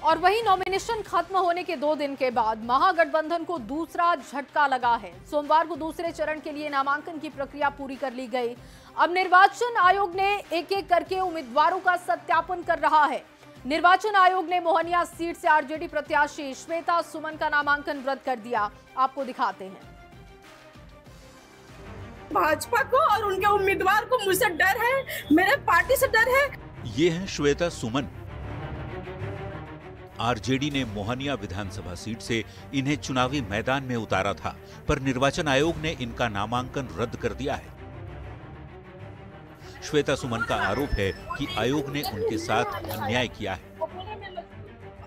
और वहीं नॉमिनेशन खत्म होने के 2 दिन के बाद महागठबंधन को दूसरा झटका लगा है। सोमवार को दूसरे चरण के लिए नामांकन की प्रक्रिया पूरी कर ली गई। अब निर्वाचन आयोग ने एक एक करके उम्मीदवारों का सत्यापन कर रहा है। निर्वाचन आयोग ने मोहनिया सीट से आरजेडी प्रत्याशी श्वेता सुमन का नामांकन रद्द कर दिया। आपको दिखाते हैं। भाजपा को और उनके उम्मीदवार को मुझसे डर है, मेरे पार्टी से डर है। ये है श्वेता सुमन। आरजेडी ने मोहनिया विधानसभा सीट से इन्हें चुनावी मैदान में उतारा था, पर निर्वाचन आयोग ने इनका नामांकन रद्द कर दिया है। श्वेता सुमन का आरोप है कि आयोग ने उनके साथ अन्याय किया है।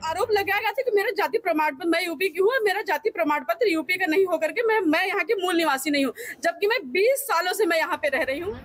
आरोप लगाया गया था कि मेरा जाति प्रमाण पत्र, मैं यूपी की हूँ, मेरा जाति प्रमाण पत्र यूपी का नहीं होकर के मैं यहाँ की मूल निवासी नहीं हूँ, जबकि मैं 20 सालों से मैं यहाँ पे रह रही हूँ।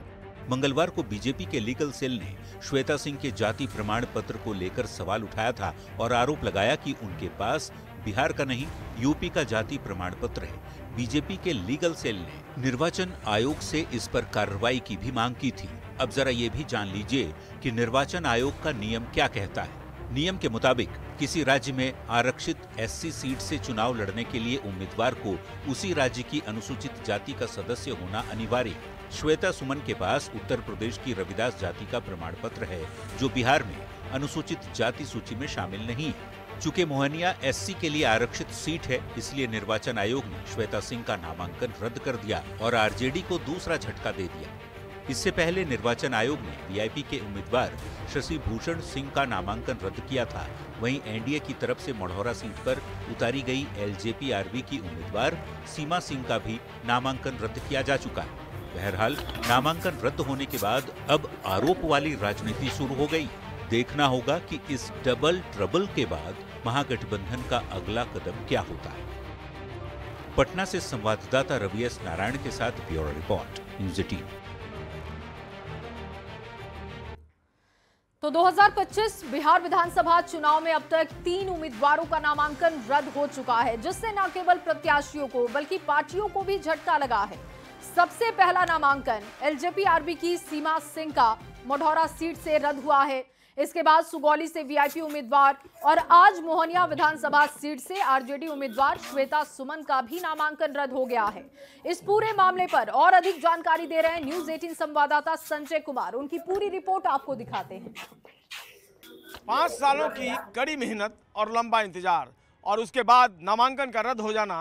मंगलवार को बीजेपी के लीगल सेल ने श्वेता सिंह के जाति प्रमाण पत्र को लेकर सवाल उठाया था और आरोप लगाया कि उनके पास बिहार का नहीं, यूपी का जाति प्रमाण पत्र है। बीजेपी के लीगल सेल ने निर्वाचन आयोग से इस पर कार्रवाई की भी मांग की थी। अब जरा ये भी जान लीजिए कि निर्वाचन आयोग का नियम क्या कहता है। नियम के मुताबिक किसी राज्य में आरक्षित एससी सीट से चुनाव लड़ने के लिए उम्मीदवार को उसी राज्य की अनुसूचित जाति का सदस्य होना अनिवार्य है। श्वेता सुमन के पास उत्तर प्रदेश की रविदास जाति का प्रमाण पत्र है, जो बिहार में अनुसूचित जाति सूची में शामिल नहीं है। चूंकि मोहनिया एससी के लिए आरक्षित सीट है, इसलिए निर्वाचन आयोग ने श्वेता सिंह का नामांकन रद्द कर दिया और आरजेडी को दूसरा झटका दे दिया। इससे पहले निर्वाचन आयोग ने वीआईपी के उम्मीदवार शशि भूषण सिंह का नामांकन रद्द किया था। वहीं एनडीए की तरफ से मढ़ौरा सीट पर उतारी गई एलजेपी-आरबी की उम्मीदवार सीमा सिंह का भी नामांकन रद्द किया जा चुका है। बहरहाल नामांकन रद्द होने के बाद अब आरोप वाली राजनीति शुरू हो गई। देखना होगा कि इस डबल ट्रबल के बाद महागठबंधन का अगला कदम क्या होता है। पटना से संवाददाता रवि एस नारायण के साथ ब्यूरो रिपोर्ट, न्यूज़ 18। तो 2025 बिहार विधानसभा चुनाव में अब तक 3 उम्मीदवारों का नामांकन रद्द हो चुका है, जिससे न केवल प्रत्याशियों को बल्कि पार्टियों को भी झटका लगा है। सबसे पहला नामांकन एलजेपी-आरबी की सीमा सिंह का मढ़ौरा सीट से रद्द हुआ है। इसके बाद सुगौली से वीआईपी उम्मीदवार और आज मोहनिया विधानसभा सीट से आरजेडी उम्मीदवार श्वेता सुमन का भी नामांकन रद्द हो गया है। इस पूरे मामले पर और अधिक जानकारी दे रहे हैं न्यूज़ 18 संवाददाता संजय कुमार। उनकी पूरी रिपोर्ट आपको दिखाते हैं। 5 सालों की कड़ी मेहनत और लंबा इंतजार और उसके बाद नामांकन का रद्द हो जाना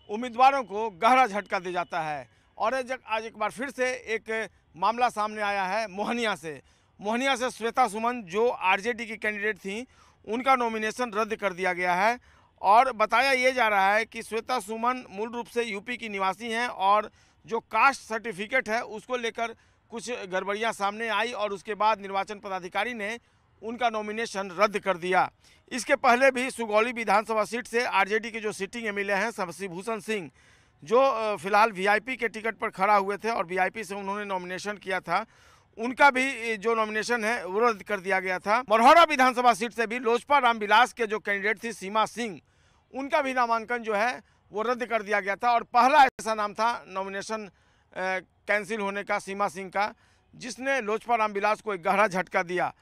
उम्मीदवारों को गहरा झटका दे जाता है। और आज एक बार फिर से एक मामला सामने आया है मोहनिया से श्वेता सुमन जो आरजेडी की कैंडिडेट थी, उनका नॉमिनेशन रद्द कर दिया गया है। और बताया ये जा रहा है कि श्वेता सुमन मूल रूप से यूपी की निवासी हैं और जो कास्ट सर्टिफिकेट है उसको लेकर कुछ गड़बड़ियां सामने आई और उसके बाद निर्वाचन पदाधिकारी ने उनका नॉमिनेशन रद्द कर दिया। इसके पहले भी सुगौली विधानसभा सीट से आरजेडी के जो सिटिंग एमएलए हैं शशि भूषण सिंह, जो फिलहाल वीआईपी के टिकट पर खड़ा हुए थे और वीआईपी से उन्होंने नॉमिनेशन किया था, उनका भी जो नॉमिनेशन है वो रद्द कर दिया गया था। मढ़ौरा विधानसभा सीट से भी लोजपा रामविलास के जो कैंडिडेट थी सीमा सिंह, उनका भी नामांकन जो है वो रद्द कर दिया गया था और पहला ऐसा नाम था नॉमिनेशन कैंसिल होने का सीमा सिंह का, जिसने लोजपा रामविलास को एक गहरा झटका दिया।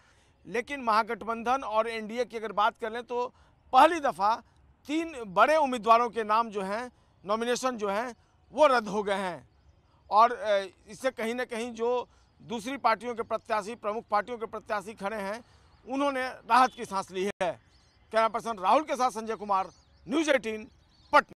लेकिन महागठबंधन और एनडीए की अगर बात कर लें तो पहली दफ़ा 3 बड़े उम्मीदवारों के नाम जो हैं, नॉमिनेशन जो हैं वो रद्द हो गए हैं। और इससे कहीं ना कहीं जो दूसरी पार्टियों के प्रत्याशी, प्रमुख पार्टियों के प्रत्याशी खड़े हैं, उन्होंने राहत की सांस ली है। कैमरा पर्सन राहुल के साथ संजय कुमार, न्यूज़ 18 पटना।